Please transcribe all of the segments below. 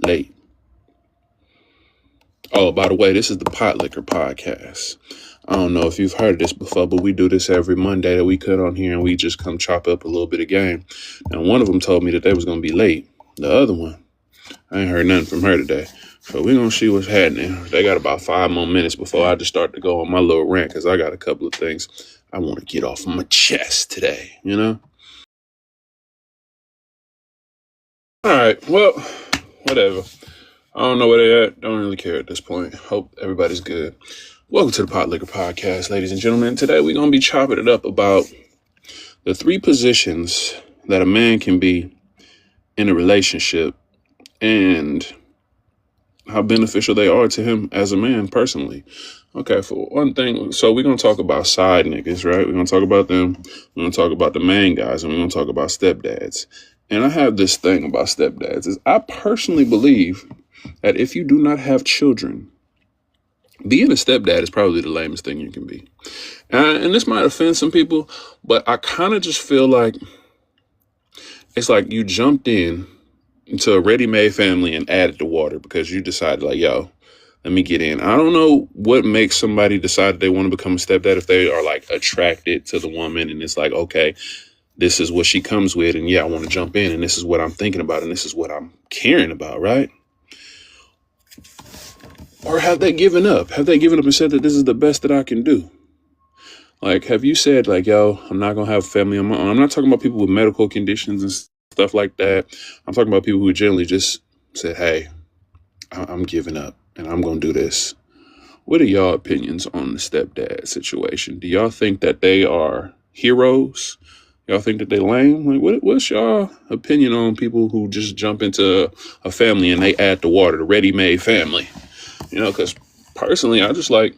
late. Oh, by the way, this is the Pot Liquor Podcast. I don't know if you've heard of this before, but we do this every Monday that we cut on here and we just come chop up a little bit of game. And one of them told me that they was going to be late. The other one, I ain't heard nothing from her today. So we're going to see what's happening. They got about 5 more minutes before I just start to go on my little rant because I got a couple of things I want to get off my chest today, you know? All right, well, whatever. I don't know where they're at. Don't really care at this point. Hope everybody's good. Welcome to the Pot Liquor Podcast, ladies and gentlemen. Today we're going to be chopping it up about the 3 positions that a man can be in a relationship and how beneficial they are to him as a man personally. Okay, for one thing, so we're going to talk about side niggas, right? We're going to talk about them. We're going to talk about the main guys, and we're going to talk about stepdads. And I have this thing about stepdads is I personally believe that if you do not have children, being a stepdad is probably the lamest thing you can be. And this might offend some people, but I kind of just feel like it's like you jumped into a ready-made family and added the water because you decided like, yo, let me get in. I don't know what makes somebody decide they want to become a stepdad if they are like attracted to the woman and it's like, okay, this is what she comes with. And yeah, I want to jump in and this is what I'm thinking about and this is what I'm caring about, right? Or have they given up? Have they given up and said that this is the best that I can do? Like, have you said like, yo, I'm not going to have a family on my own. I'm not talking about people with medical conditions and stuff like that. I'm talking about people who generally just said, hey, I'm giving up and I'm going to do this. What are y'all opinions on the stepdad situation? Do y'all think that they are heroes? Y'all think that they lame? Like, what's y'all opinion on people who just jump into a family and they add the water, the ready-made family? You know, because personally, I just like,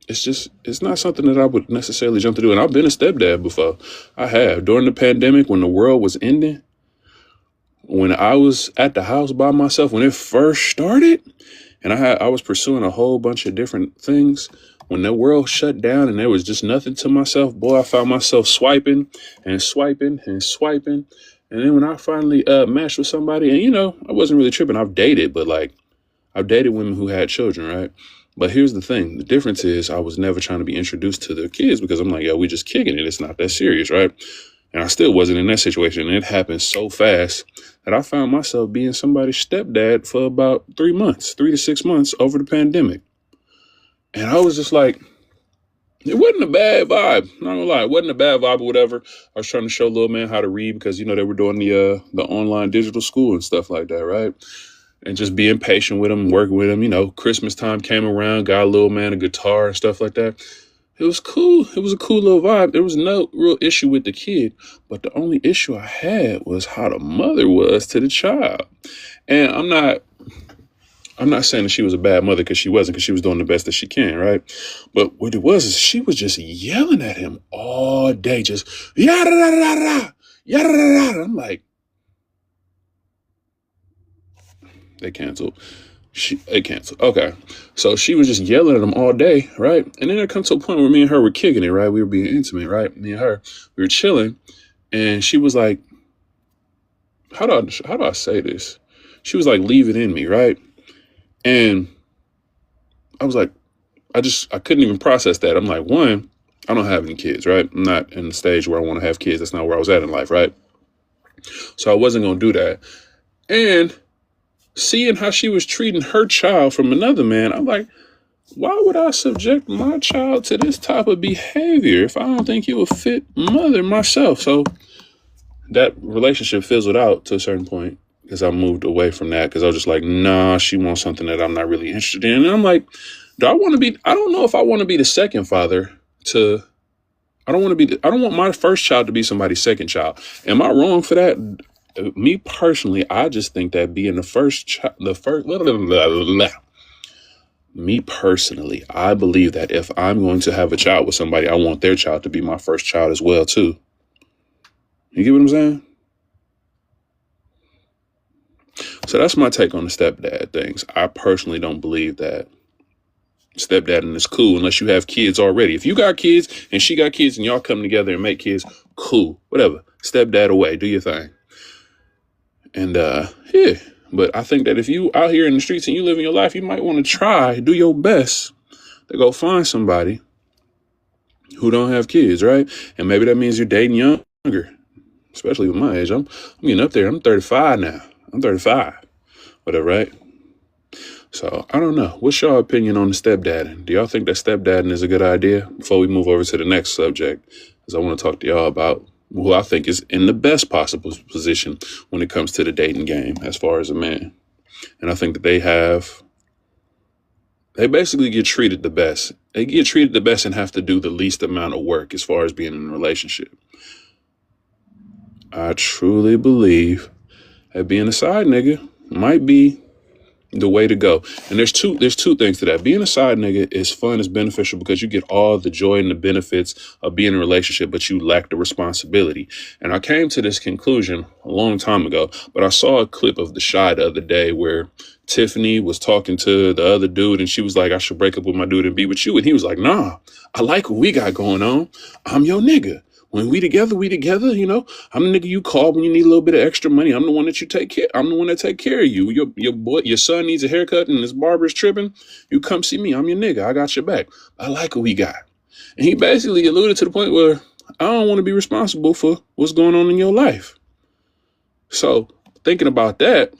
it's not something that I would necessarily jump to do. And I've been a stepdad before. I have. During the pandemic, when the world was ending, when I was at the house by myself, when it first started, and I was pursuing a whole bunch of different things, when the world shut down and there was just nothing to myself, boy, I found myself swiping and swiping and swiping. And then when I finally matched with somebody, and, you know, I wasn't really tripping. I've dated, but like, I've dated women who had children, right? But here's the thing. The difference is I was never trying to be introduced to their kids because I'm like, yo, we just kicking it. It's not that serious, right? And I still wasn't in that situation. And it happened so fast that I found myself being somebody's stepdad for about 3 months, 3 to 6 months over the pandemic. And I was just like, it wasn't a bad vibe. Not gonna lie, it wasn't a bad vibe or whatever. I was trying to show little man how to read because, you know, they were doing the online digital school and stuff like that, right? And just being patient with him, working with him. You know, Christmas time came around, got a little man a guitar and stuff like that. It was cool. It was a cool little vibe. There was no real issue with the kid. But the only issue I had was how the mother was to the child. And I'm not saying that she was a bad mother because she wasn't, because she was doing the best that she can, right? But what it was is she was just yelling at him all day, just yada da da da, yada da da. I'm like, they canceled. They canceled. Okay. So she was just yelling at him all day, right? And then it comes to a point where me and her were kicking it, right? We were being intimate, right? Me and her, we were chilling. And she was like, how do I say this? She was like, leave it in me, right? And I was like, I couldn't even process that. I'm like, one, I don't have any kids, right? I'm not in the stage where I want to have kids. That's not where I was at in life, right? So I wasn't going to do that. And seeing how she was treating her child from another man, I'm like, why would I subject my child to this type of behavior if I don't think he will fit mother myself? So that relationship fizzled out to a certain point because I moved away from that because I was just like, nah, she wants something that I'm not really interested in. And I'm like, I don't know if I want to be the second father to, I don't want my first child to be somebody's second child. Am I wrong for that? Me personally, I just think that being me personally, I believe that if I'm going to have a child with somebody, I want their child to be my first child as well, too. You get what I'm saying? So that's my take on the stepdad things. I personally don't believe that stepdadding is cool unless you have kids already. If you got kids and she got kids and y'all come together and make kids, cool, whatever. Stepdad away, do your thing. And yeah, but I think that if you out here in the streets and you living your life, you might want to do your best to go find somebody who don't have kids, right? And maybe that means you're dating younger, especially with my age. I'm getting up there. I'm 35 now. I'm 35, whatever, right? So I don't know. What's your opinion on the stepdadding? Do y'all think that stepdadding is a good idea? Before we move over to the next subject, because I want to talk to y'all about who I think is in the best possible position when it comes to the dating game as far as a man. And I think that they basically get treated the best. They get treated the best and have to do the least amount of work as far as being in a relationship. I truly believe that being a side nigga might be the way to go. And there's two things to that. Being a side nigga is fun, it's beneficial because you get all the joy and the benefits of being in a relationship, but you lack the responsibility. And I came to this conclusion a long time ago, but I saw a clip of The Shy the other day where Tiffany was talking to the other dude and she was like, I should break up with my dude and be with you. And he was like, nah, I like what we got going on. I'm your nigga. When we together, you know. I'm the nigga you call when you need a little bit of extra money. I'm the one that you take care. I'm the one that take care of you. Your son needs a haircut and his barber's tripping. You come see me. I'm your nigga. I got your back. I like what we got. And he basically alluded to the point where I don't want to be responsible for what's going on in your life. So thinking about that,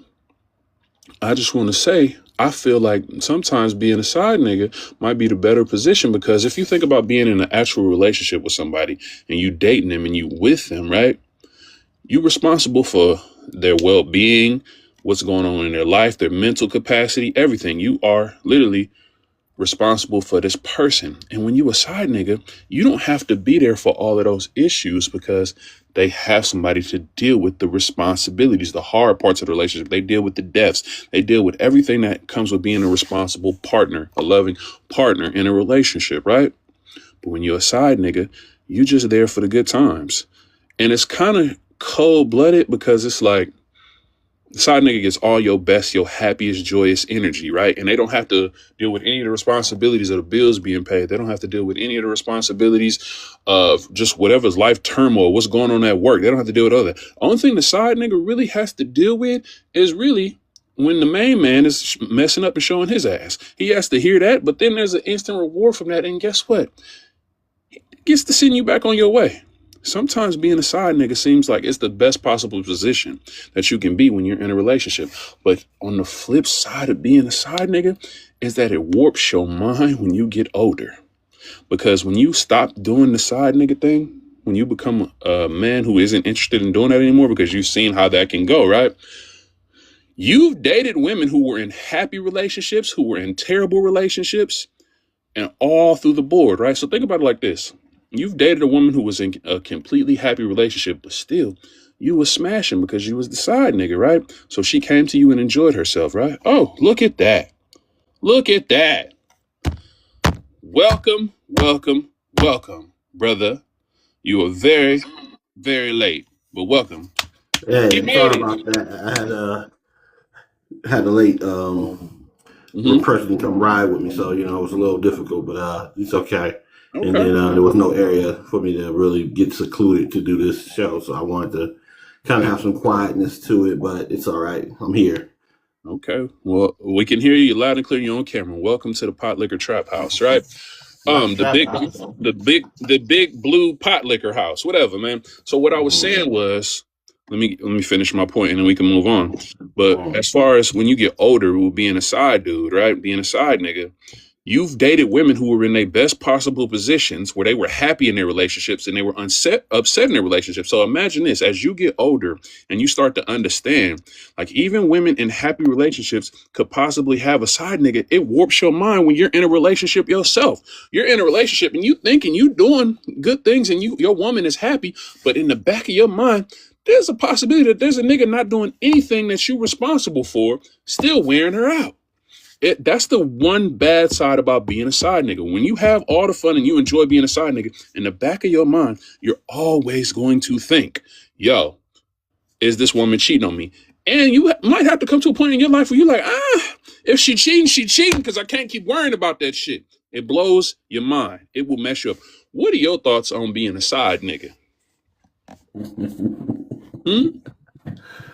I just want to say, I feel like sometimes being a side nigga might be the better position, because if you think about being in an actual relationship with somebody and you dating them and you with them, right? You're responsible for their well-being, what's going on in their life, their mental capacity, everything. You are literally responsible for this person. And when you a side nigga, you don't have to be there for all of those issues because they have somebody to deal with the responsibilities, the hard parts of the relationship. They deal with the deaths. They deal with everything that comes with being a responsible partner, a loving partner in a relationship, right? But when you're a side nigga, you just there for the good times. And it's kind of cold-blooded because it's like, the side nigga gets all your best, your happiest, joyous energy, right? And they don't have to deal with any of the responsibilities of the bills being paid. They don't have to deal with any of the responsibilities of just whatever's life turmoil, what's going on at work. They don't have to deal with all that. Only thing the side nigga really has to deal with is really when the main man is messing up and showing his ass. He has to hear that, but then there's an instant reward from that. And guess what? He gets to send you back on your way. Sometimes being a side nigga seems like it's the best possible position that you can be when you're in a relationship. But on the flip side of being a side nigga is that it warps your mind when you get older. Because when you stop doing the side nigga thing, when you become a man who isn't interested in doing that anymore because you've seen how that can go, right? You've dated women who were in happy relationships, who were in terrible relationships, and all through the board, right? So think about it like this. You've dated a woman who was in a completely happy relationship, but still you was smashing because you was the side nigga, right? So she came to you and enjoyed herself, right? Oh, look at that. Look at that. Welcome, welcome, welcome, brother. You are very, very late, but welcome. He Hey, made sorry it. about that. I had a late person come ride with me, so it was a little difficult, but it's okay. And Okay. then there was no area for me to really get secluded to do this show, so I wanted to kind of have some quietness to it, but it's all right. I'm here. Okay. Well, we can hear you loud and clear. You're on camera. Welcome to the Pot Liquor Trap House, right? Not The strap big, house. the big blue pot liquor house, whatever, man. So what I was Mm-hmm. saying was, let me finish my point and then we can move on. But Mm-hmm. as far as when you get older, with being a side dude, right, being a side nigga, you've dated women who were in their best possible positions where they were happy in their relationships and they were upset in their relationships. So imagine this, as you get older and you start to understand, like even women in happy relationships could possibly have a side nigga. It warps your mind when you're in a relationship yourself. You're in a relationship and you thinking you doing good things and your woman is happy, but in the back of your mind, there's a possibility that there's a nigga not doing anything that you're responsible for, still wearing her out. That's the one bad side about being a side nigga. When you have all the fun and you enjoy being a side nigga, in the back of your mind, you're always going to think, yo, is this woman cheating on me? And you might have to come to a point in your life where you're like, if she cheating because I can't keep worrying about that shit. It blows your mind. It will mess you up. What are your thoughts on being a side nigga? Hmm?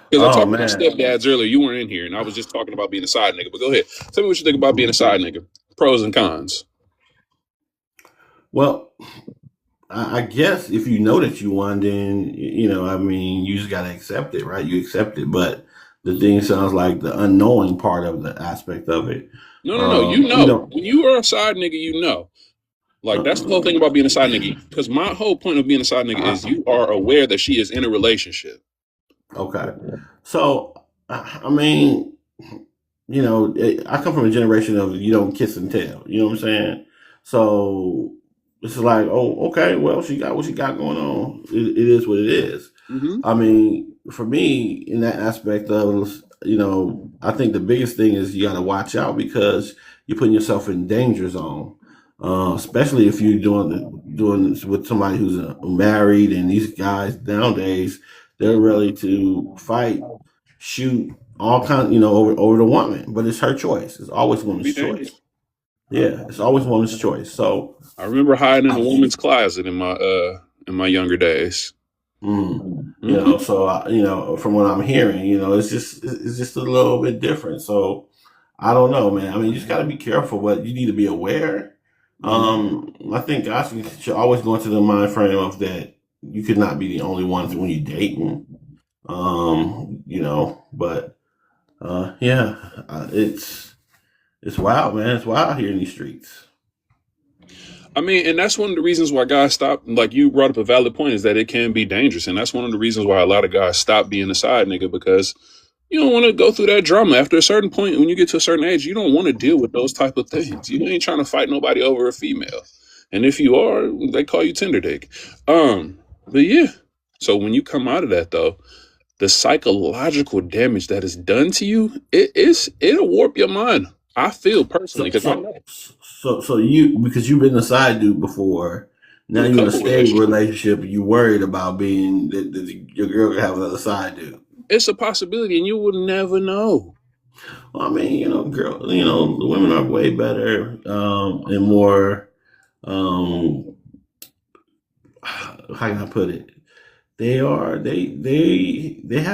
Because I Oh talked about man. stepdads earlier. You weren't in here, and I was just talking about being a side nigga. But go ahead. Tell me what you think about being a side nigga. Pros and cons. Well, I guess if you know that you won, then I mean, you just gotta accept it, right? You accept it, but the thing sounds like the unknowing part of the aspect of it. No, no, no. You You know. know, When you are a side nigga, you know. Like, that's the whole thing about being a side nigga. Because my whole point of being a side nigga is you are aware that she is in a relationship. okay. So, I mean, I come from a generation of you don't kiss and tell. You know what I'm saying? So it's like, oh, okay, well, she got what she got going on. It is what it is. Mm-hmm. I mean, for me, in that aspect of, I think the biggest thing is you got to watch out because you're putting yourself in danger zone. Especially if you're doing this with somebody who's married, and these guys nowadays they're ready to fight, shoot, all kinds, over the woman. But it's her choice. It's always Be woman's choice. dangerous. Yeah, it's always woman's choice. So, I remember hiding in a woman's closet in my younger days. Mm-hmm. so from what I'm hearing, it's just a little bit different. So I don't know, man. I mean, you just got to be careful, but you need to be aware. Mm-hmm. I think guys should always go into the mind frame of that you could not be the only one when you're dating. But yeah, it's wild, man. It's wild here in these streets. I mean, and that's one of the reasons why guys stop. Like, you brought up a valid point, is that it can be dangerous, and that's one of the reasons why a lot of guys stop being a side nigga, because you don't want to go through that drama. After a certain point, when you get to a certain age, you don't want to deal with those type of things. You ain't trying to fight nobody over a female, and if you are, they call you tender dick. But yeah. So when you come out of that, though, the psychological damage that is done to you, it'll warp your mind. I feel personally, So because I so know so you, because you've been a side dude before. Now in a you're in a couple stable relationships. relationship. You worried about being that your girl could have another side dude. It's a possibility, and you will never know. Well, I mean, the women are way better and more. Um, how can I put it? They have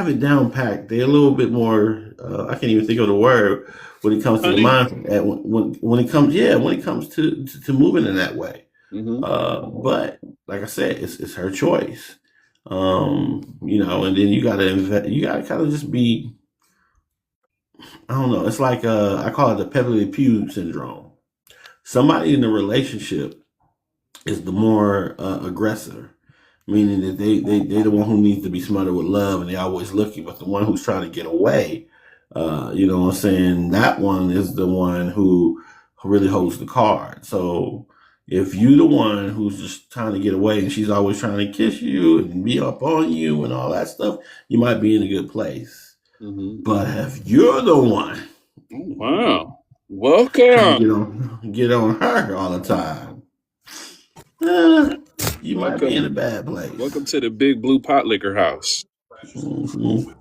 it down packed. They're a little bit more. I can't even think of the word when it comes to the Honey. mind. When it comes, yeah, when it comes to moving in that way. Mm-hmm. But like I said, it's her choice. And then you gotta kind of just be. I don't know. It's like I call it the Pebbly Pew syndrome. Somebody in a relationship is the more aggressor, meaning that they the one who needs to be smothered with love, and they're always looking, but the one who's trying to get away, you know what I'm saying, that one is the one who really holds the card. So if you the one who's just trying to get away and she's always trying to kiss you and be up on you and all that stuff, you might be in a good place. Mm-hmm. But if you're the one Wow. trying to Welcome. get on her all the time, eh, you might be in a Welcome. bad place. Welcome to the big blue pot liquor house. Mhm.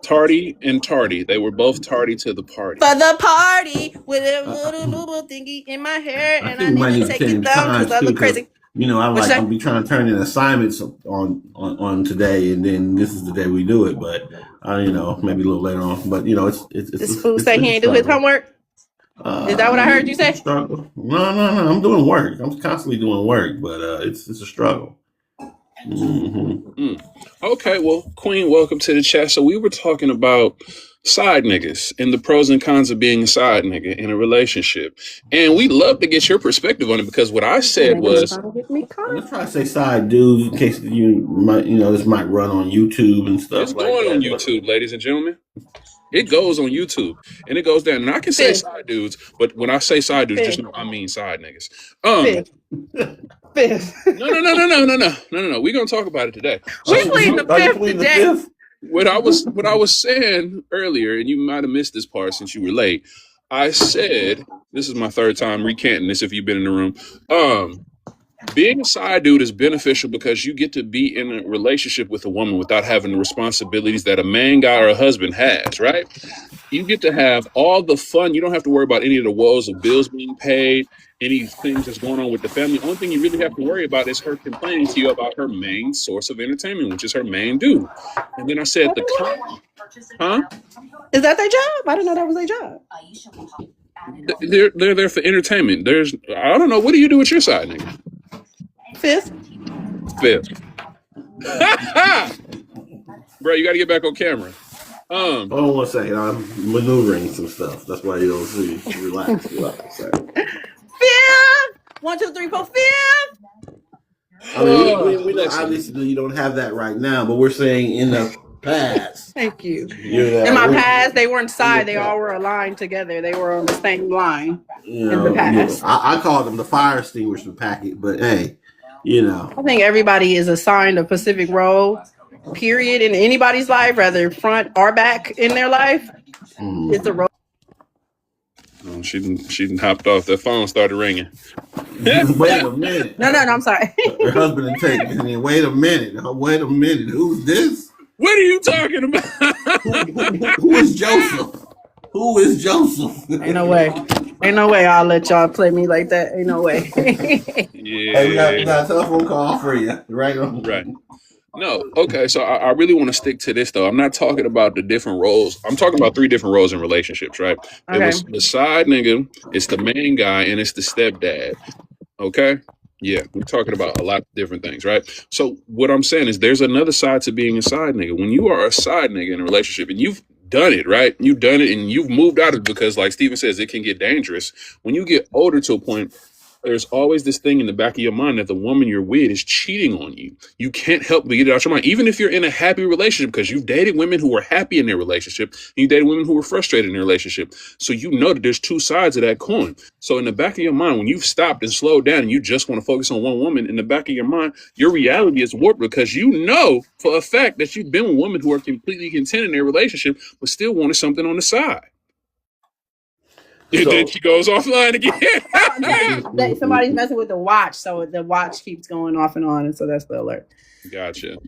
Tardy and tardy. They were both tardy to the party. For the party with a I, little thingy in my hair, I and think I we need might to need to take it change down because times I too, look because crazy. I'm What's like I'll that? be trying to turn in assignments on today, and then this is the day we do it. But maybe a little later on. But This fool say it's he a ain't do his struggle. homework. Is that what I heard you It's a say? struggle. No. I'm doing work. I'm constantly doing work, but it's a struggle. Hmm. Mm. Okay, well, Queen, welcome to the chat. So we were talking about side niggas and the pros and cons of being a side nigga in a relationship. And we'd love to get your perspective on it, because what I said Nigga was was, trying to get me I'm caught. gonna try to say side dudes in case you might, this might run on YouTube and it's stuff like going on that. But YouTube, ladies and gentlemen. It goes on YouTube and it goes down. And I can say Fifth, side dudes, but when I say side dudes, just fifth, know I mean side niggas. Um, fifth, fifth. no. We're gonna talk about it today. We oh, So pleading the are you fifth pleading the today. fifth? what I was saying earlier, and you might have missed this part since you were late. I said, this is my third time recanting this if you've been in the room. Being a side dude is beneficial because you get to be in a relationship with a woman without having the responsibilities that a man guy or a husband has, right? You get to have all the fun. You don't have to worry about any of the woes of bills being paid, any things that's going on with the family. Only thing you really have to worry about is her complaining to you about her main source of entertainment, which is her main dude. And then I said the huh? Is that their job? I didn't know that was their job. They're there for entertainment. I don't know. What do you do with your side, nigga? Fifth. Bro, you got to get back on camera. Hold on 1 second. I'm maneuvering some stuff. That's why you don't see. Relax. Fifth. 1, 2, 3, 4. Fifth. I mean, we know obviously you don't have that right now, but we're saying in the past. Thank you. In my past, they weren't side. They all were aligned together. They were on the same line. In the past, I called them the fire extinguisher packet, but hey, I think everybody is assigned a specific role, period, in anybody's life, whether front or back in their life. It's a role. Oh, she didn't hopped off. The phone started ringing. Wait a minute. No, I'm sorry. Her husband and taking. Wait a minute. Who's this? What are you talking about? Who is Joseph? Who is Joseph? Ain't no way I'll let y'all play me like that. Ain't no way. Yeah. Hey, we got a telephone call for you. Right. No, okay, so I really want to stick to this, though. I'm not talking about the different roles. I'm talking about 3 different roles in relationships, right? Okay. It was the side nigga, it's the main guy, and it's the stepdad, okay? Yeah, we're talking about a lot of different things, right? So what I'm saying is there's another side to being a side nigga. When you are a side nigga in a relationship and you've done it, right? You've done it and you've moved out of it because, like Steven says, it can get dangerous. When you get older to a point, there's always this thing in the back of your mind that the woman you're with is cheating on you. You can't help but get it out your mind. Even if you're in a happy relationship, because you've dated women who were happy in their relationship, and you dated women who were frustrated in their relationship. So you know that there's 2 sides of that coin. So in the back of your mind, when you've stopped and slowed down and you just want to focus on one woman, in the back of your mind, your reality is warped because you know for a fact that you've been with women who are completely content in their relationship, but still wanted something on the side. And then she goes offline again. Somebody's messing with the watch, so the watch keeps going off and on, and so that's the alert. Gotcha.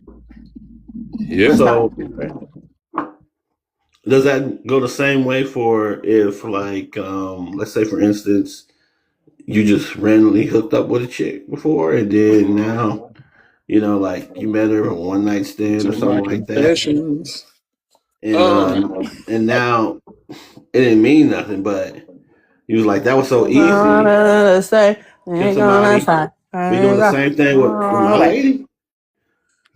Yeah. So does that go the same way for if, like, let's say, for instance, you just randomly hooked up with a chick before, and then now, like you met her on one night stand or something like that, and now it didn't mean nothing, but he was like, that was so easy. We doing the same thing with my lady?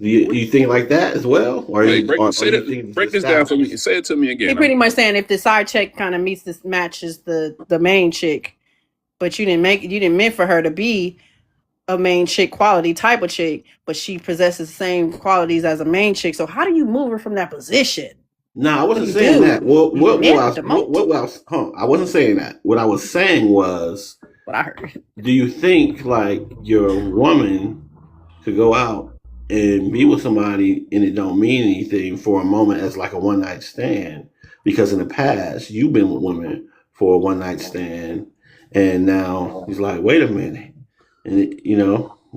Do you think like that as well? Or break this down for me. Say it to me again. He pretty much saying if the side chick kind of matches the main chick, but you didn't meant for her to be a main chick quality type of chick, but she possesses the same qualities as a main chick. So how do you move her from that position? No, I wasn't saying that. I wasn't saying that. What I was saying was, what I heard. Do you think like your woman could go out and be with somebody and it don't mean anything for a moment as like a one night stand? Because in the past you've been with women for a one night stand, and now he's like, wait a minute, and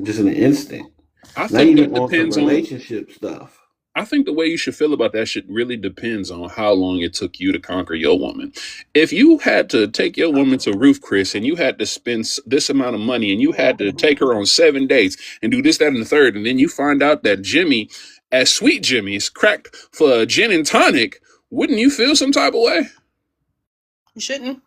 just in an instant. I think that depends on relationship stuff. I think the way you should feel about that shit really depends on how long it took you to conquer your woman. If you had to take your woman to Roof Chris and you had to spend this amount of money and you had to take her on 7 dates and do this, that, and the third, and then you find out that Jimmy, as sweet Jimmy, is cracked for a gin and tonic, wouldn't you feel some type of way? You shouldn't.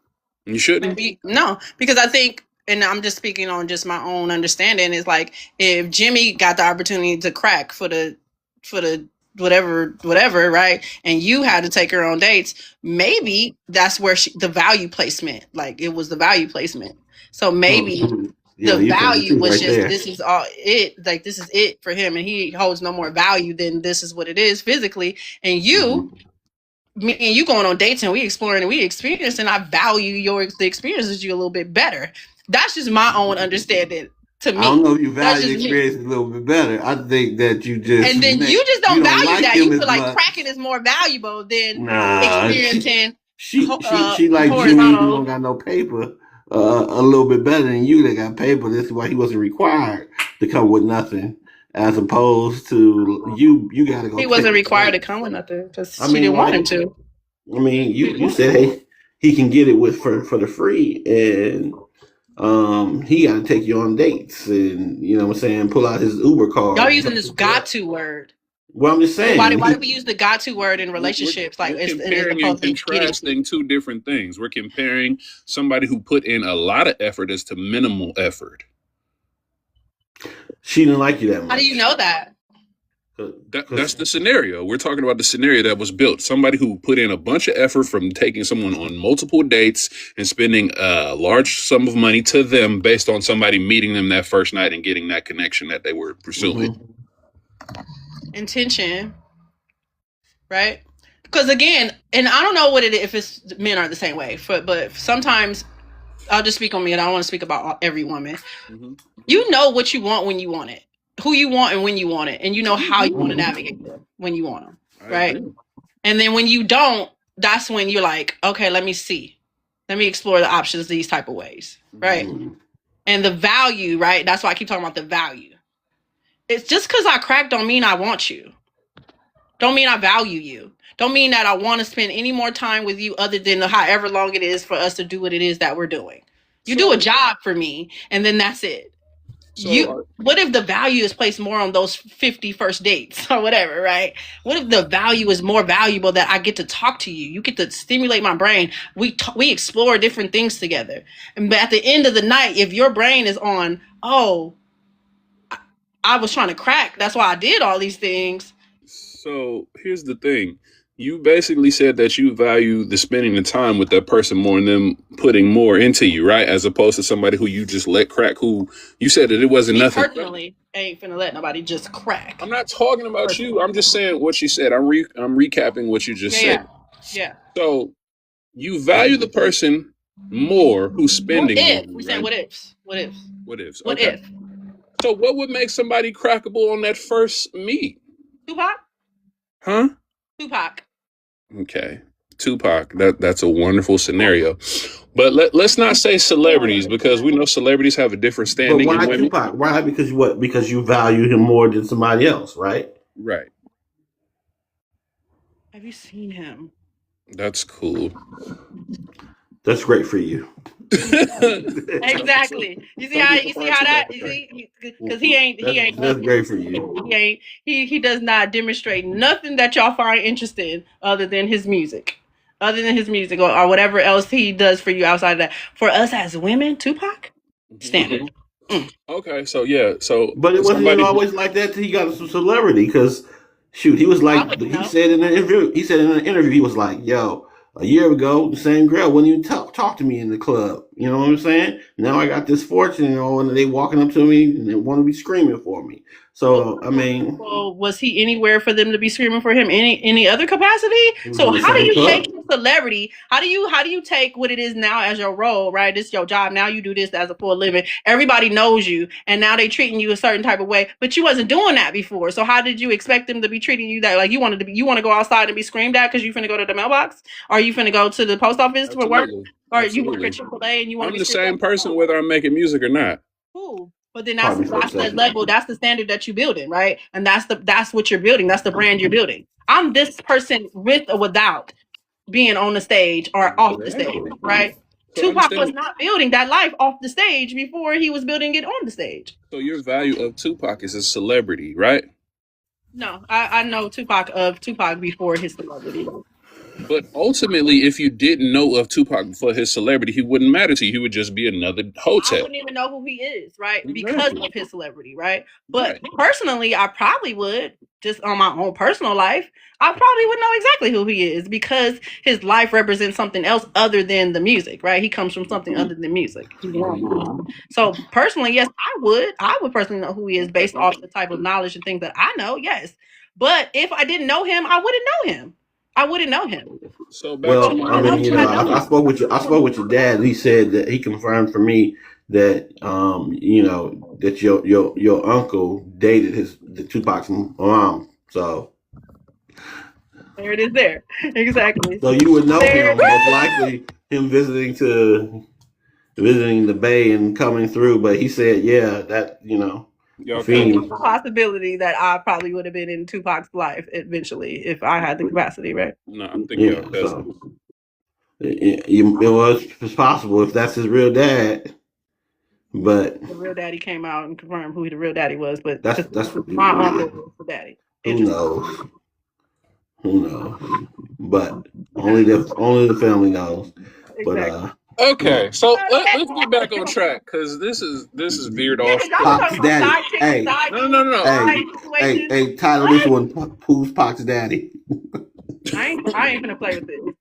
You shouldn't? Maybe, no, because I think, and I'm just speaking on just my own understanding, is like if Jimmy got the opportunity to crack for the whatever, right? And you had to take her on dates. Maybe that's where the value placement, like it was the value placement. So maybe the value was just, this is all it, like this is it for him. And he holds no more value than this is what it is physically. And me and you going on dates and we exploring and we experiencing, I value the experiences you a little bit better. That's just my own understanding. To me, I don't know if you value the experience a little bit better. I think that you just you just don't value like that. You feel like cracking is more valuable than experiencing. She like Jimmy who don't got no paper a little bit better than you that got paper. This is why he wasn't required to come with nothing, as opposed to you. You got to go. He wasn't required to come with nothing because she didn't want him to. I mean, you said, hey, he can get it for the free, and he got to take you on dates, and you know what I'm saying, pull out his Uber card. Y'all using this "got to" word. Well, I'm just saying. Why do we use the "got to" word in relationships? We're comparing and contrasting two different things. We're comparing somebody who put in a lot of effort as to minimal effort. She didn't like you that much. How do you know that? That's the scenario. We're talking about the scenario that was built. Somebody who put in a bunch of effort from taking someone on multiple dates and spending a large sum of money to them based on somebody meeting them that first night and getting that connection that they were pursuing. Mm-hmm. Intention, right? Because again, and I don't know what it is, if it's men are the same way, but sometimes I'll just speak on me, and I don't want to speak about every woman. Mm-hmm. You know what you want when you want it, who you want and when you want it, and you know how you want to navigate them when you want them, right? And then when you don't, that's when you're like, okay, let me see, let me explore the options these type of ways, right? Mm-hmm. And the value, right? That's why I keep talking about the value. It's just because I crack don't mean I want you. Don't mean I value you. Don't mean that I want to spend any more time with you other than however long it is for us to do what it is that we're doing. You do a job for me, and then that's it. What if the value is placed more on those 50 first dates or whatever, right? What if the value is more valuable that I get to talk to you? You get to stimulate my brain. We explore different things together. But at the end of the night, if your brain is on, I was trying to crack, that's why I did all these things. So here's the thing. You basically said that you value the spending the time with that person more than them putting more into you, right? As opposed to somebody who you just let crack, who you said that it wasn't nothing. Personally, I ain't finna let nobody just crack. I'm not talking about you. I'm just saying what you said. I'm recapping what you just said. Yeah. So you value the person more who's spending more. We said what ifs. What if? So what would make somebody crackable on that first meet? Tupac? Huh? Tupac. Okay. Tupac. That's a wonderful scenario. But let's not say celebrities, because we know celebrities have a different standing. But why Tupac? Why? Because what? Because you value him more than somebody else, right? Right. Have you seen him? That's cool. That's great for you. Exactly. You see how that? You see, because he ain't. That's great for you. He does not demonstrate nothing that y'all find interesting other than his music, or whatever else he does for you outside of that. For us as women, Tupac, standard. Mm. Okay, so yeah, but it wasn't always like that till he got some celebrity. Because shoot, he was like, he said in an interview, he was like, yo. A year ago, the same girl wouldn't even talk to me in the club. You know what I'm saying? Now I got this fortune, and they walking up to me and they want to be screaming for me. So, I mean... Well, was he anywhere for them to be screaming for him? Any other capacity? So how do you take celebrity? How do you take what it is now as your role, right? This is your job. Now you do this as a full living. Everybody knows you, and now they treating you a certain type of way, but you wasn't doing that before. So how did you expect them to be treating you that? Like you want to go outside and be screamed at because you finna go to the mailbox? Or you finna go to the post office for work? Or you work at AAA and you want to be the same person whether I'm making music or not. Cool. But then that's the level, that's the standard that you're building, right? And that's what you're building. That's the brand you're building. I'm this person with or without being on the stage or off the stage, right? So Tupac was not building that life off the stage before he was building it on the stage. So your value of Tupac is a celebrity, right? No, I know Tupac before his celebrity. But ultimately, if you didn't know of Tupac for his celebrity, he wouldn't matter to you. He would just be another hotel. I wouldn't even know who he is, right? Exactly. Because of his celebrity, right? But personally, I probably would, just on my own personal life, I probably would know exactly who he is because his life represents something else other than the music, right? He comes from something other than music. So personally, yes, I would personally know who he is based off the type of knowledge and things that I know, yes. But if I didn't know him, I wouldn't know him. I wouldn't know him. So I mean, I spoke with your dad. He said that he confirmed for me that that your uncle dated the Tupac's mom. So there it is. There, exactly. So you would know him, most likely him visiting the Bay and coming through. But he said, yeah, that there's a possibility that I probably would have been in Tupac's life eventually if I had the capacity, right? No, I'm thinking it was possible if that's his real dad. But the real daddy came out and confirmed who the real daddy was. But that's my uncle was the daddy. Who knows? Who knows? But only the family knows. Exactly. But Okay, so let's get back on track because this is veered off. Poc's daddy. Hey, no. Hey, Tyler, this one, who's Poc's daddy? I ain't gonna play with it.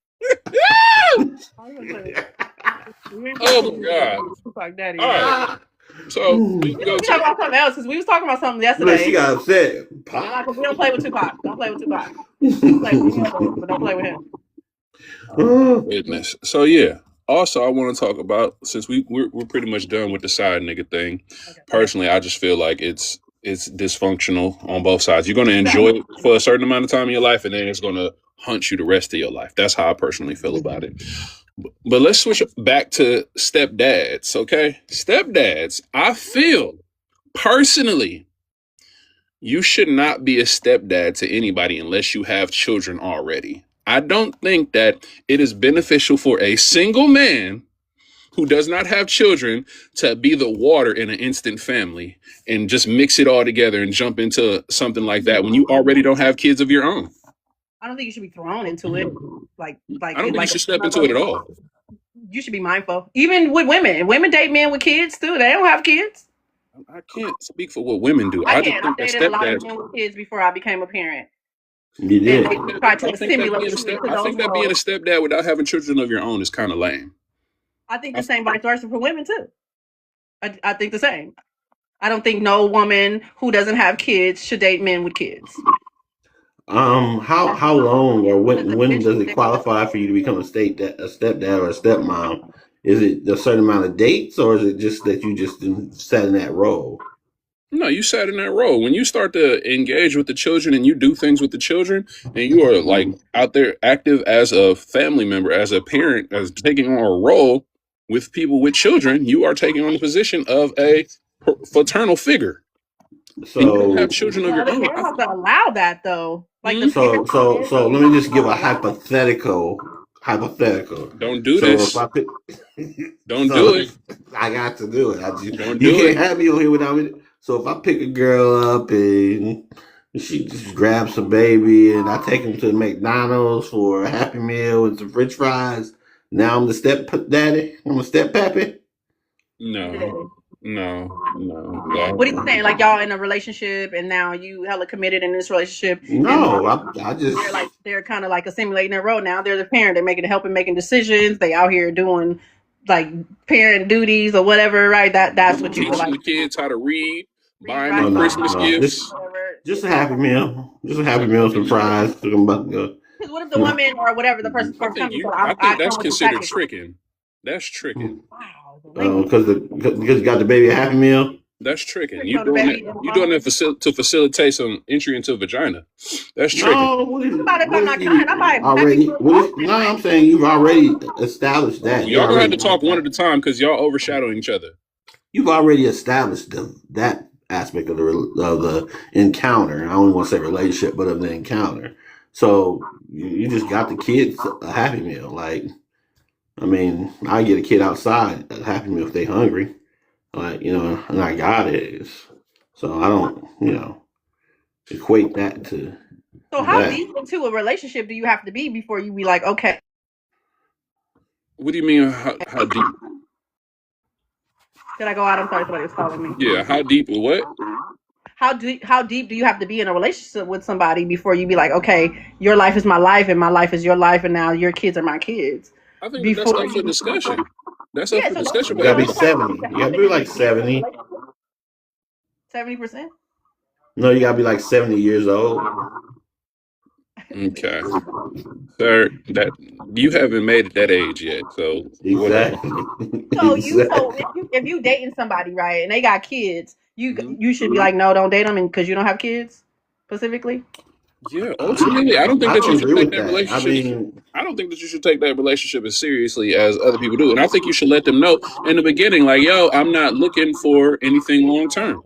Oh my god! Tupac daddy. All right, so we can go talk about something else because we was talking about something yesterday. She got upset. We don't play with Tupac. Don't play with Tupac. But don't play with him. Oh, goodness. So yeah. Also, I want to talk about, since we're pretty much done with the side nigga thing. Okay. Personally, I just feel like it's dysfunctional on both sides. You're going to enjoy it for a certain amount of time in your life, and then it's going to haunt you the rest of your life. That's how I personally feel about it. But let's switch back to stepdads, okay? Stepdads, I feel personally, you should not be a stepdad to anybody unless you have children already. I don't think that it is beneficial for a single man who does not have children to be the water in an instant family and just mix it all together and jump into something like that when you already don't have kids of your own. I don't think you should be thrown into it. I don't think you should step into it at all. You should be mindful. Even with women. Women date men with kids too. They don't have kids. I can't speak for what women do. I just think dated a lot of men with kids before I became a parent. You did. I think that being a stepdad without having children of your own is kind of lame. I think the same vice versa for women too. I think the same. I don't think no woman who doesn't have kids should date men with kids. How long or when does it qualify for you to become a stepdad or a stepmom? Is it a certain amount of dates, or is it just that you just sat in that role? No, you sat in that role. When you start to engage with the children and you do things with the children, and you are like out there active as a family member, as a parent, as taking on a role with people with children, you are taking on the position of a paternal figure. So you don't have children of your own. They have to allow that though. Like so let me just give a hypothetical. Don't do this. Don't do it. I got to do it. You can't have me on here without me. So if I pick a girl up and she just grabs a baby and I take him to McDonald's for a Happy Meal and some French fries, now I'm the stepdaddy? I'm a steppappy? No. What are you saying? Like y'all in a relationship and now you hella committed in this relationship? No, I just they're kind of like assimilating their role now. They're the parent. They're helping making decisions. They out here doing like parent duties or whatever, right? That's what you feel like. Teaching the kids how to read, buying them Christmas gifts. Just a Happy Meal. Just a Happy Meal, some fries. I'm about to go. Because what if the woman or whatever the person? I think that's considered tricking. That's tricking. Wow. Because you got the baby a Happy Meal. That's tricking. You doing that to facilitate some entry into vagina. That's tricking. I'm saying you've already established that. Y'all gonna have to talk one at a time because y'all overshadowing each other. You've already established that aspect of the encounter. I don't want to say relationship, but of the encounter. So you just got the kids a Happy Meal. Like, I mean, I get a kid outside a Happy Meal if they hungry. Like, and I got it. So I don't, equate that to. So how deep into a relationship do you have to be before you be like, okay? What do you mean? How deep? Did I go out? I'm sorry, somebody was calling me. Yeah, how deep or what? How deep do you have to be in a relationship with somebody before you be like, okay, your life is my life and my life is your life and now your kids are my kids? I think that's up for discussion. That's up for discussion. You gotta be 70. You gotta be like 70. 70%? No, you gotta be like 70 years old. Okay. Sir, that you haven't made it that age yet, so exactly. So if you dating somebody, right, and they got kids, you should be like, no, don't date them because you don't have kids, specifically. Yeah, ultimately, I don't think that you should take that relationship. I don't think that you should take that relationship as seriously as other people do, and I think you should let them know in the beginning, like, yo, I'm not looking for anything long term.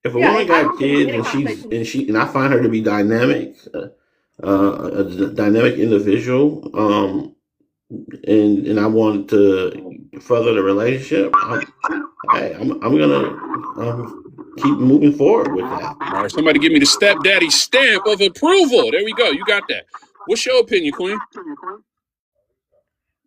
If a woman got kids and I find her to be dynamic, a dynamic individual, and I wanted to further the relationship, hey, I'm gonna keep moving forward with that. All right, somebody give me the stepdaddy stamp of approval. There we go. You got that. What's your opinion, Queen?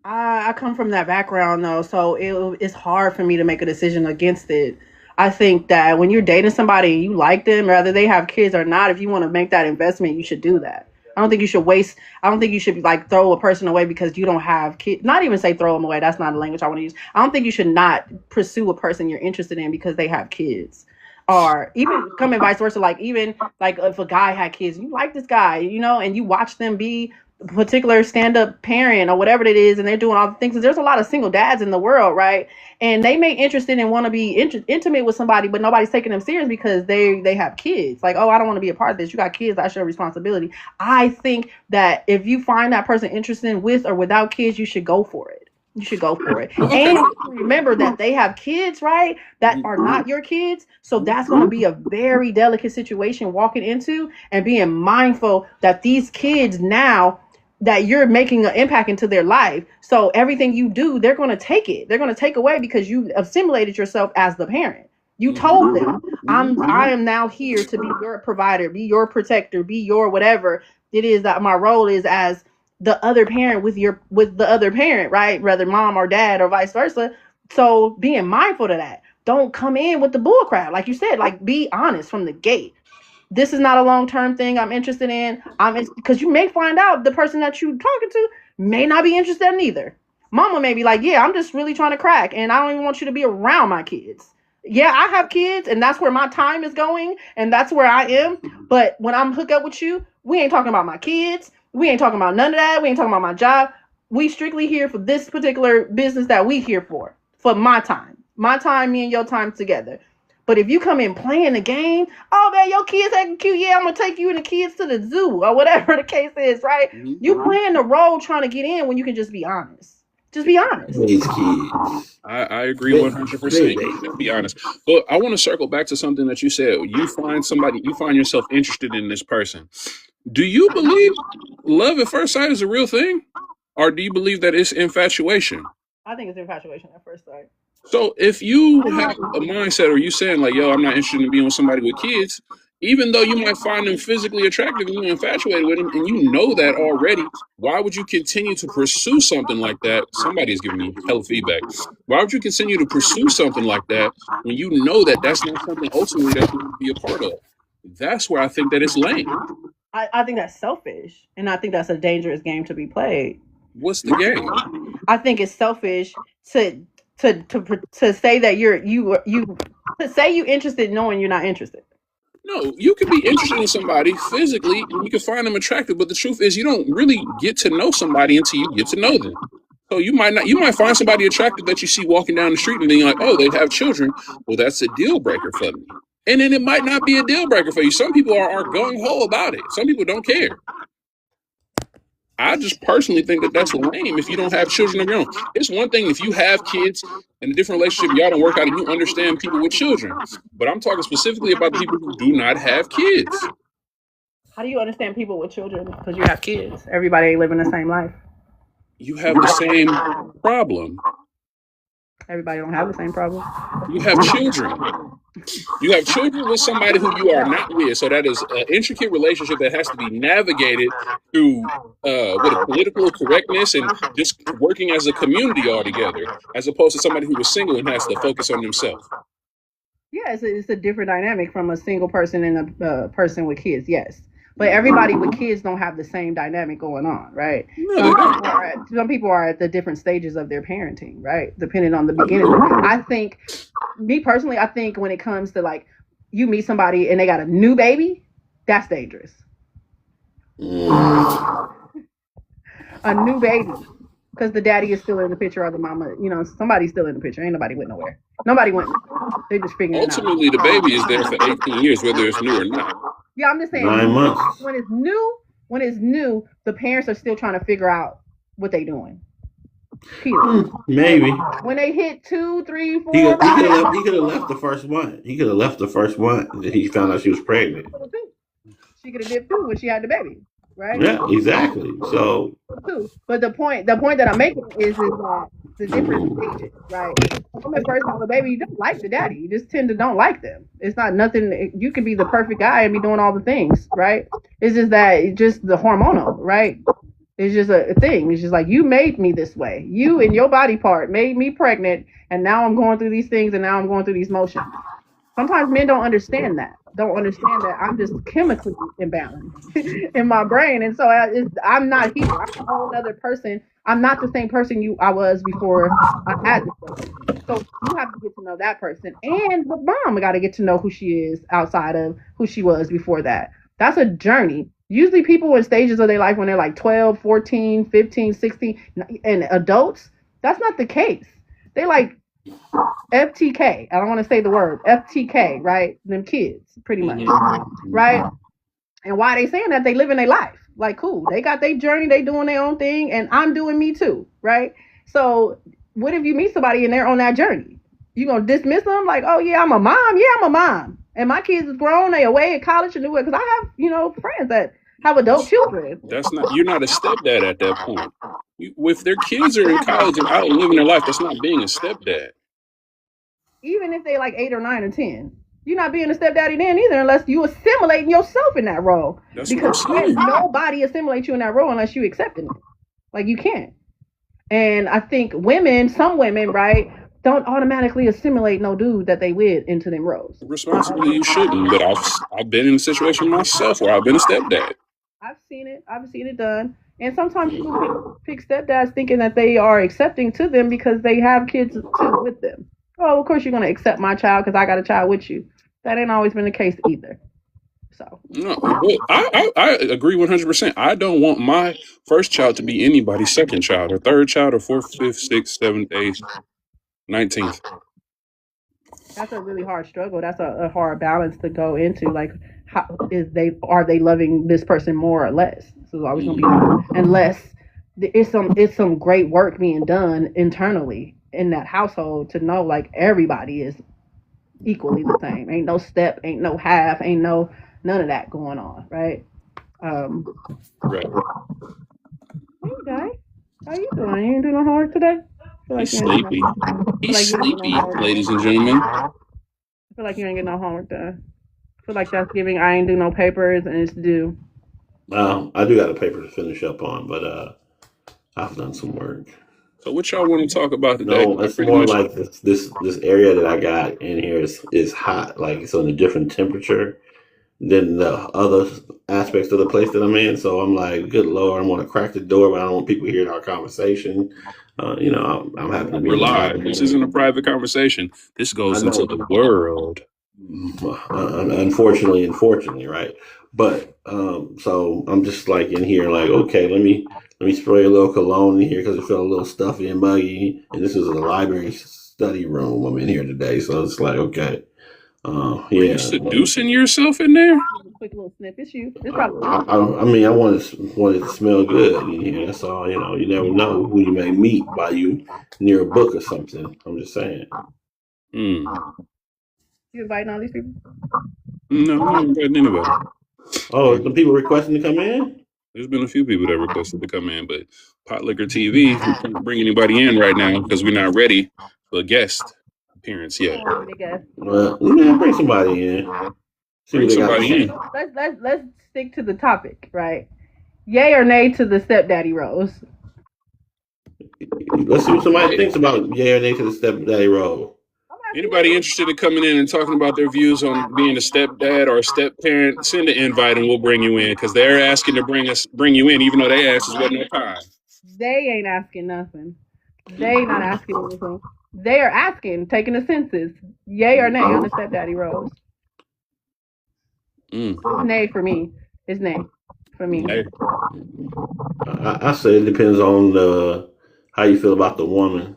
I come from that background though, so it's hard for me to make a decision against it. I think that when you're dating somebody and you like them, whether they have kids or not, if you want to make that investment, you should do that. I don't think you should waste. I don't think you should like throw a person away because you don't have kids. Not even say throw them away. That's not the language I want to use. I don't think you should not pursue a person you're interested in because they have kids, or even coming vice versa. Like even like if a guy had kids, you like this guy, and you watch them be particular stand-up parent or whatever it is, and they're doing all the things. There's a lot of single dads in the world, right? And they may interested and want to be intimate with somebody, but nobody's taking them serious because they have kids. Like, oh, I don't want to be a part of this. You got kids, that's your responsibility. I think that if you find that person interested with or without kids, you should go for it. You should go for it. And remember that they have kids, right? That are not your kids. So that's going to be a very delicate situation walking into, and being mindful that these kids now that you're making an impact into their life. So everything you do, they're going to take it. They're going to take away because you assimilated yourself as the parent. You told them, I am now here to be your provider, be your protector, be your whatever it is that my role is as the other parent with the other parent, right? Whether mom or dad or vice versa. So being mindful of that. Don't come in with the bull crap. Like you said, like be honest from the gate. This is not a long-term thing I'm interested in. Because you may find out the person that you talking to may not be interested in either. Mama may be like, yeah, I'm just really trying to crack, and I don't even want you to be around my kids. Yeah, I have kids, and that's where my time is going, and that's where I am. But when I'm hooked up with you, we ain't talking about my kids. We ain't talking about none of that. We ain't talking about my job. We strictly here for this particular business that we here for my time. My time, me and your time together. But if you come in playing the game, oh man, your kids acting cute. Yeah, I'm gonna take you and the kids to the zoo or whatever the case is, right? You playing the role trying to get in when you can just be honest. Just be honest. I agree 100%. Just be honest. But I want to circle back to something that you said. You find yourself interested in this person. Do you believe love at first sight is a real thing? Or do you believe that it's infatuation? I think it's infatuation at first sight. So if you have a mindset, or you saying like, yo, I'm not interested in being with somebody with kids, even though you might find them physically attractive and you're infatuated with them, and you know that already, why would you continue to pursue something like that? Somebody's giving me hell of feedback. Why would you continue to pursue something like that when you know that that's not something ultimately that you would be a part of? That's where I think that it's lame. I think that's selfish, and I think that's a dangerous game to be played. What's the game? I think it's selfish to say that you to say you're interested knowing you're not interested. No, you could be interested in somebody physically and you can find them attractive, but the truth is you don't really get to know somebody until you get to know them. So you might find somebody attractive that you see walking down the street and then you're like, oh, they have children. Well, that's a deal breaker for me. And then it might not be a deal breaker for you. Some people are gung-ho about it. Some people don't care. I just personally think that that's lame if you don't have children of your own. It's one thing if you have kids in a different relationship, y'all don't work out and you understand people with children. But I'm talking specifically about the people who do not have kids. How do you understand people with children? Because you have kids. Everybody ain't living the same life. You have the same problem. Everybody don't have the same problem. You have children. You have children with somebody who you are not with. So that is an intricate relationship that has to be navigated through with a political correctness and just working as a community all together, as opposed to somebody who was single and has to focus on themselves. Yeah, it's a different dynamic from a single person and a person with kids, yes. But everybody with kids don't have the same dynamic going on, right? Some people are at the different stages of their parenting, right? Depending on the beginning. I think, me personally, I think when it comes to like, you meet somebody and they got a new baby, that's dangerous. A new baby. Because the daddy is still in the picture or the mama, somebody's still in the picture. Ain't nobody went nowhere. Nobody went. They just figuring it out. Ultimately, the baby is there for 18 years, whether it's new or not. Yeah, I'm just saying. 9 months. When it's new, the parents are still trying to figure out what they doing. Maybe. When they hit 2, 3, 4. He could have left the first one. He could have left the first one. And he found out she was pregnant. She could have did 2 when she had the baby, right? Yeah, exactly. So. But the point that I'm making is that the different stages, right? Women first have a baby, you don't like the daddy. You just tend to don't like them. It's not nothing. You can be the perfect guy and be doing all the things, right? It's just that it's just the hormonal, right? It's just a thing. It's just like you made me this way. You and your body part made me pregnant, and now I'm going through these things, and now I'm going through these motions. Sometimes men don't understand that. Don't understand that I'm just chemically imbalanced in my brain, and so I'm not here. I'm a whole other person. I'm not the same person I was before I had this baby. So you have to get to know that person, and the mom got to get to know who she is outside of who she was before that. That's a journey. Usually people in stages of their life when they're like 12, 14, 15, 16, and adults, that's not the case. They like FTK. I don't want to say the word FTK, right? Them kids, pretty much, right? And why they saying that? They living their life. Like, cool. They got their journey. They doing their own thing, and I'm doing me too, right? So, what if you meet somebody and they're on that journey? You gonna dismiss them like, oh yeah, I'm a mom. Yeah, I'm a mom, and my kids is grown. They away at college and do it because I have friends that have adult children. That's not. You're not a stepdad at that point. If their kids are in college and out and living their life, that's not being a stepdad. Even if they like 8 or 9 or 10, you're not being a stepdaddy then either, unless you assimilating yourself in that role. That's because nobody assimilates you in that role unless you accepting it. Like you can't. And I think some women, right, don't automatically assimilate no dude that they with into them roles. Responsibly, you shouldn't. But I've been in a situation myself where I've been a stepdad. I've seen it done. And sometimes people pick stepdads thinking that they are accepting to them because they have kids too with them. Oh, of course you're going to accept my child because I got a child with you. That ain't always been the case either. So no, well, I agree 100%. I don't want my first child to be anybody's second child or third child or fourth, fifth, sixth, seventh, eighth, 19th. That's a really hard struggle. That's a hard balance to go into. Like, are they loving this person more or less? So it's always gonna be unless it's some great work being done internally in that household to know like everybody is equally the same. Ain't no step, ain't no half, ain't no none of that going on, right? Right. Hey guy, how you doing? You ain't doing no homework today? He's sleepy. He's sleepy, ladies and gentlemen. I feel like you ain't getting no homework done. I feel like that's giving I ain't do no papers and it's due. I do got a paper to finish up on, but I've done some work. So what y'all want to talk about today? No, it's more like this area that I got in here is hot, like it's on a different temperature than the other aspects of the place that I'm in. So I'm like, good Lord, I want to crack the door, but I don't want people hearing our conversation. I'm happy to be live. This isn't a private conversation. This goes into the world. Unfortunately, right? But so I'm just like in here, like, okay, let me spray a little cologne in here because it felt a little stuffy and muggy. And this is a library study room I'm in here today, so it's like, okay, Are you seducing yourself in there? Quick little sniff. It's you. It's probably. I mean, I want it to smell good in here. That's all. You never know who you may meet by you near a book or something. I'm just saying. You inviting all these people? No, I'm not inviting anybody. Oh, the people requesting to come in? There's been a few people that requested to come in, but Pot Liquor TV, we can't bring anybody in right now because we're not ready for a guest appearance yet. Well, bring somebody in. Bring somebody in. Let's stick to the topic, right? Yay or nay to the stepdaddy rose? Let's see what somebody thinks about yay or nay to the stepdaddy rose. Anybody interested in coming in and talking about their views on being a stepdad or a step-parent, send an invite and we'll bring you in because they're asking to bring you in, even though they asked us wasn't no time. They ain't asking nothing. They not asking anything. They are asking, taking the census, yay or nay on the stepdaddy rose. Nay for me. It's nay for me. Nay. I say it depends on how you feel about the woman.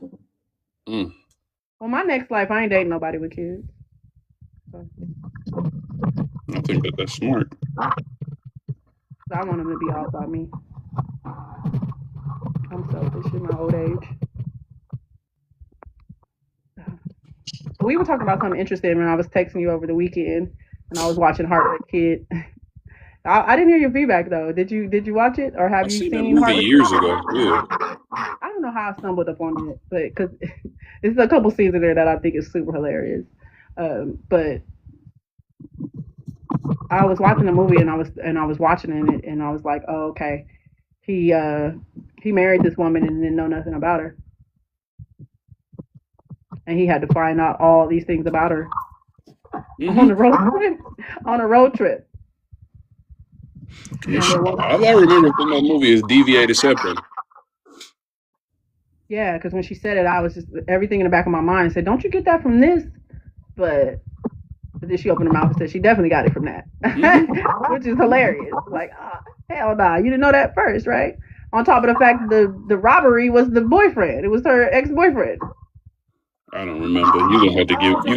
Well, my next life, I ain't dating nobody with kids. So. I think that's smart. I want them to be all about me. I'm selfish in my old age. We were talking about something interesting when I was texting you over the weekend, and I was watching Heartbreak Kid. I didn't hear your feedback though. Did you watch it or have you seen that movie years ago? Yeah. I don't know how I stumbled upon it, but because it's a couple scenes in there that I think is super hilarious. But I was watching the movie and I was watching it and I was like, oh, okay. He married this woman and didn't know nothing about her. And he had to find out all these things about her on the road trip. On a road trip. All I remember from that movie is Deviated Septum. Yeah, because when she said it, I was just everything in the back of my mind said, "Don't you get that from this?" But then she opened her mouth and said she definitely got it from that, which is hilarious. Like, oh, hell nah, you didn't know that first, right? On top of the fact that the robbery was the boyfriend. It was her ex-boyfriend. I don't remember. You're gonna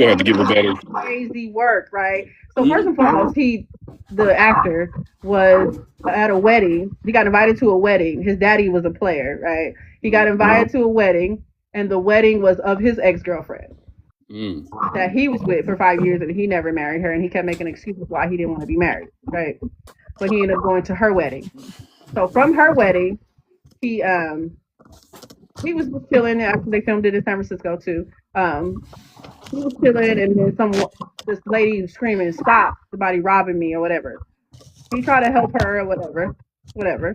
have to give a better crazy work, right? So first and foremost, the actor was at a wedding. He got invited to a wedding. His daddy was a player, right? He got invited to a wedding, and the wedding was of his ex-girlfriend that he was with for 5 years, and he never married her, and he kept making excuses why he didn't want to be married, right? But he ended up going to her wedding. So from her wedding, he was chilling after they filmed it in San Francisco too. He was chilling, and then this lady was screaming, "Stop! Somebody robbing me!" or whatever. He tried to help her or whatever.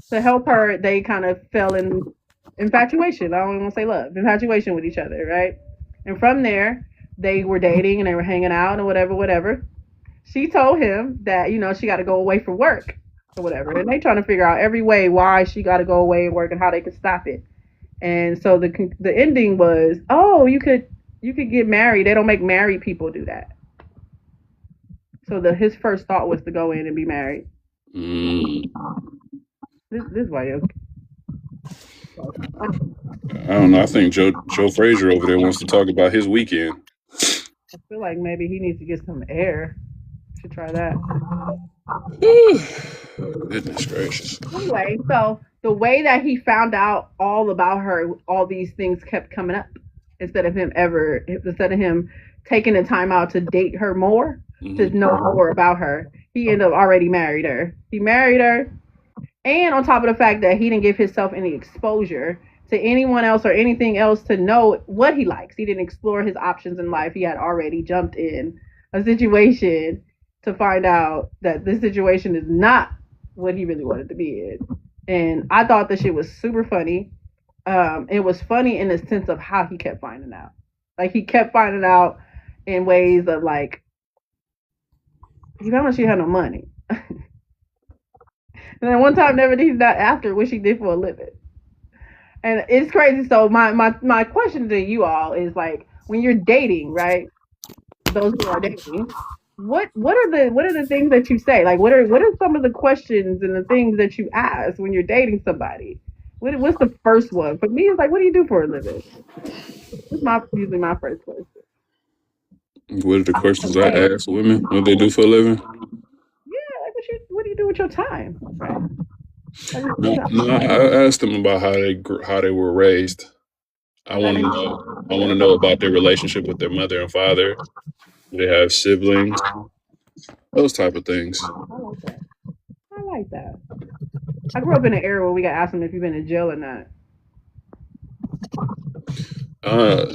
To help her, they kind of fell in infatuation. I don't even want to say love, infatuation with each other, right? And from there, they were dating and they were hanging out and whatever. She told him that she got to go away for work or whatever, and they trying to figure out every way why she got to go away and work and how they could stop it. And so the ending was, oh, you could get married. They don't make married people do that. So his first thought was to go in and be married. This is why you. I don't know. I think Joe Frazier over there wants to talk about his weekend. I feel like maybe he needs to get some air. Should try that. Goodness gracious. Anyway, so the way that he found out all about her, all these things kept coming up instead of him taking the time out to date her more, to know more about her. He ended up already married her. He married her. And on top of the fact that he didn't give himself any exposure to anyone else or anything else to know what he likes. He didn't explore his options in life. He had already jumped in a situation to find out that this situation is not what he really wanted to be in. And I thought the shit was super funny. It was funny in the sense of how he kept finding out. Like, he kept finding out in ways of, like, he found out she had no money. And then one time, never did that after what she did for a living. And it's crazy. So my question to you all is, like, when you're dating, right? Those who are dating, what are the things that you say? Like, what are some of the questions and the things that you ask when you're dating somebody? What's the first one? For me, it's like, what do you do for a living? That's usually my first question. What are the questions I ask women? What they do for a living? Yeah, like what do you do with your time? Right? No, I asked them about how they were raised. I want to know about their relationship with their mother and father. Do they have siblings? Those type of things. I like that. I grew up in an era where we got asked them if you've been in jail or not.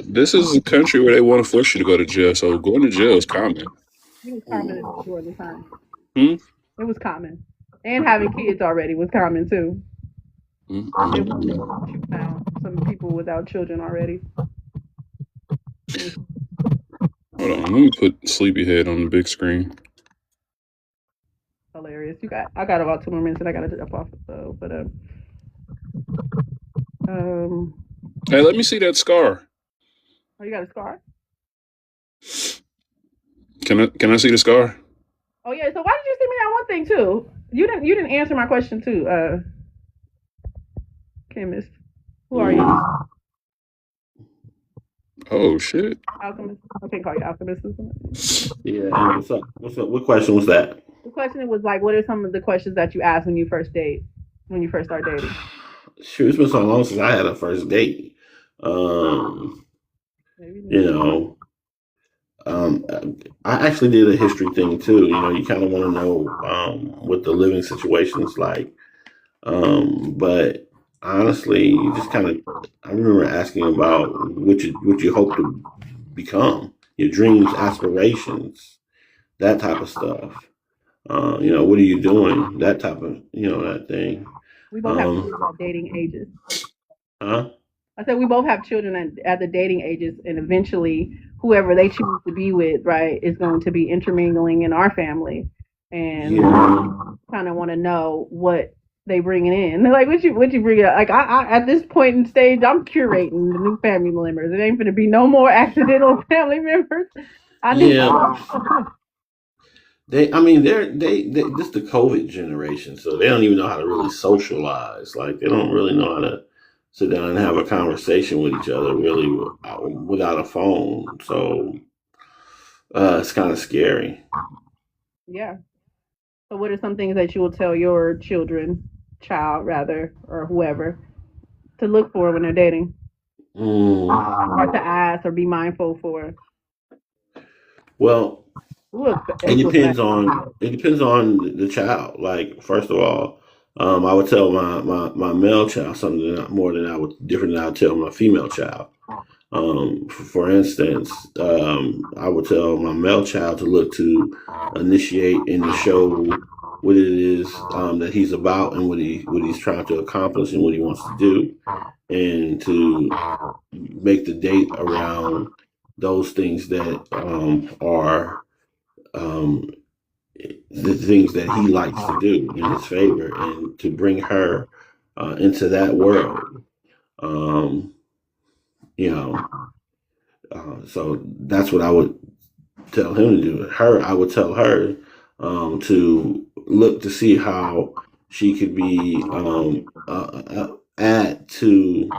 This is a country where they want to force you to go to jail, so going to jail is common. It was common during the time. It was common. And having kids already was common too. You found some people without children already. Hold on, let me put Sleepyhead on the big screen. Hilarious. I got about 2 more minutes and I gotta jump off. So, but hey, let me see that scar. Oh, you got a scar? Can I see the scar? Oh yeah. So why did you send me that one thing too? You didn't answer my question too. Chemist. Who are you? Oh shit. Alchemist. I can't call you alchemist. Yeah. What's up? What question was that? The question was like, what are some of the questions that you ask when you first start dating? Sure, it's been so long since I had a first date. I actually did a history thing too. You kind of want to know what the living situation is like. But honestly, you just kind of. I remember asking about what you hope to become, your dreams, aspirations, that type of stuff. What are you doing? That type of, that thing. We both have children at dating ages. Huh? I said we both have children at the dating ages, and eventually, whoever they choose to be with, right, is going to be intermingling in our family, and Yeah. kind of want to know what they bringing in. They're like, what you bring up? Like, I at this point in stage, I'm curating the new family members. It ain't gonna be no more accidental family members. I need. Yeah. I mean, they this the COVID generation, so they don't even know how to really socialize. Like, they don't really know how to sit down and have a conversation with each other, really, without a phone. So it's kind of scary. Yeah. So, what are some things that you will tell your child rather, or whoever, to look for when they're dating, or to ask, or be mindful for? Well, Look, it look back. depends on the child. Like, first of all, I would tell my male child something more than I would different than I would tell my female child. For instance, I would tell my male child to look to initiate and to show what it is that he's about and what he's trying to accomplish and what he wants to do, and to make the date around those things that are um, the things that he likes to do in his favor, and to bring her into that world. Um, you know, so that's what I would tell him to do. Her, I would tell her to look to see how she could be add to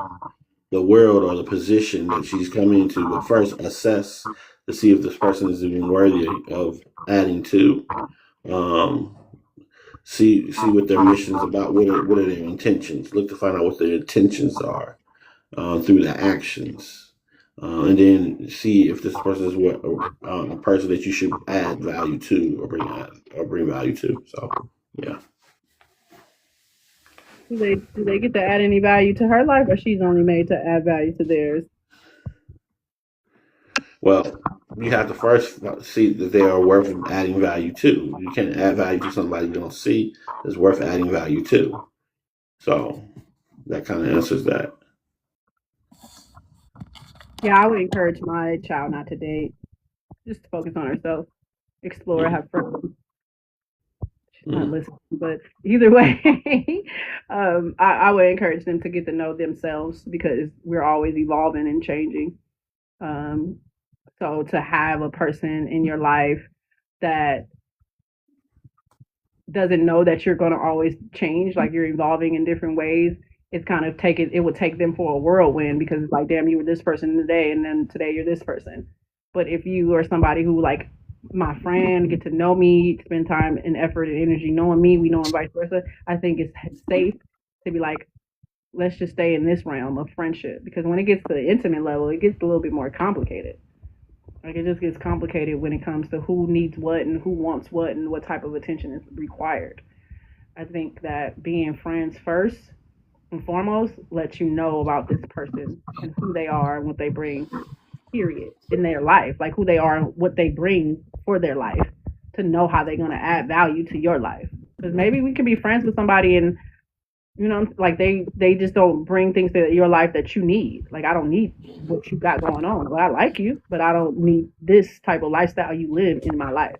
the world or the position that she's coming into, but first assess to see if this person is even worthy of adding to. Um, see what their mission is about. What are their intentions? Look to find out what their intentions are through the actions, and then see if this person is a person that you should add value to, or bring value to. So, yeah. Do they get to add any value to her life, or she's only made to add value to theirs? Well, you have to first see that they are worth adding value to. You can't add value to somebody you don't see that's worth adding value to. So that kind of answers that. Yeah, I would encourage my child not to date, just to focus on herself, explore, Mm, have fun. She's not mm, listening, but either way, I would encourage them to get to know themselves because we're always evolving and changing. Um, so to have a person in your life that doesn't know that you're going to always change, like you're evolving in different ways, it's kind of it would take them for a whirlwind because it's like, damn, you were this person today, and then today you're this person. But if you are somebody who, like my friend, get to know me, spend time and effort and energy knowing me, we know, and vice versa, I think it's safe to be like, let's just stay in this realm of friendship, because when it gets to the intimate level, it gets a little bit more complicated. Like, it just gets complicated when it comes to who needs what and who wants what and what type of attention is required. I think that being friends first and foremost lets you know about this person and who they are and what they bring, period, in their life. Like, who they are and what they bring for their life, to know how they're going to add value to your life. Because maybe we can be friends with somebody and, like, they just don't bring things to your life that you need. Like, I don't need what you got going on. Well, I like you, but I don't need this type of lifestyle you live in my life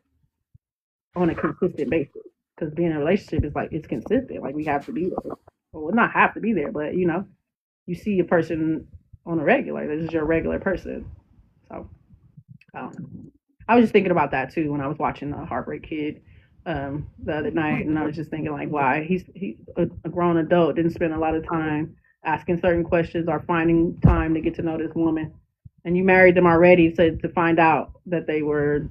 on a consistent basis. Because being in a relationship is like, it's consistent. Like, we have to be there. Well, not have to be there, but you see a person on a regular. This is your regular person. So I don't know. I was just thinking about that too when I was watching the Heartbreak Kid the other night, and I was just thinking, like, why he's a grown adult, didn't spend a lot of time asking certain questions or finding time to get to know this woman, and you married them already to find out that they were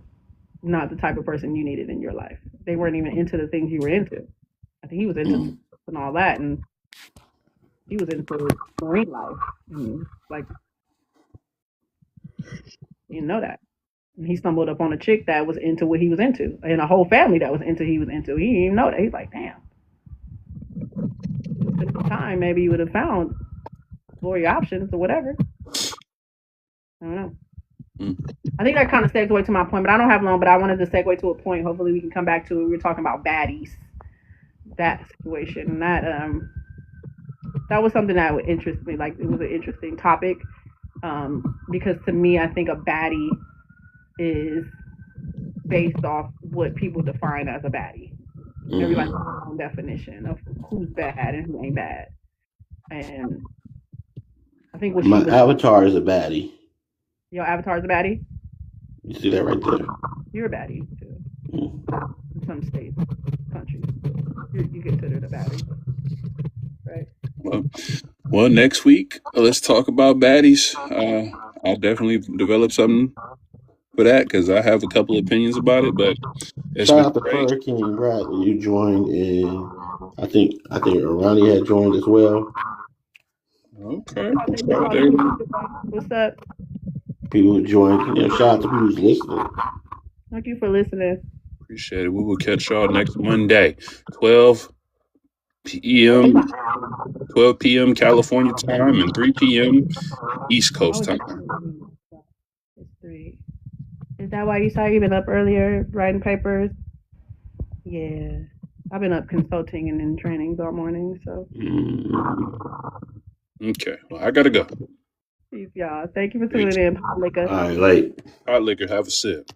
not the type of person you needed in your life. They weren't even into the things you were into. I think he was into mm. and all that, and he was into marine life. Like, you didn't know that. And he stumbled up on a chick that was into what he was into, and a whole family that was into he was into. He didn't even know that. He's like, damn, at the time, maybe you would have found more options or whatever. I don't know. I think that kind of segues to my point, but I don't have long. But I wanted to segue to a point. Hopefully, we can come back to it. We were talking about baddies, that situation, and that was something that would interest me. Like, it was an interesting topic, because to me, I think a baddie is based off what people define as a baddie. Everybody has their own definition of who's bad and who ain't bad. And I think my avatar is a baddie. Your avatar is a baddie? You see that right there? You're a baddie too. In some states, countries, you considered a baddie, right? Well, next week let's talk about baddies. I'll definitely develop something for that because I have a couple opinions about it. But shout out to Fur King Bradley. You joined in. I think Ronnie had joined as well. Okay. What's up? People who joined. Shout out to people who's listening. Thank you for listening. Appreciate it. We will catch y'all next Monday, 12 p.m. California time and 3 p.m. East Coast time. It's 3. Is that why you saw you've been up earlier writing papers? Yeah. I've been up consulting and in trainings all morning, so. Okay. Well, I gotta go. Peace, y'all. Thank you for tuning in. Hot liquor. All right, late. Hot liquor. Have a sip.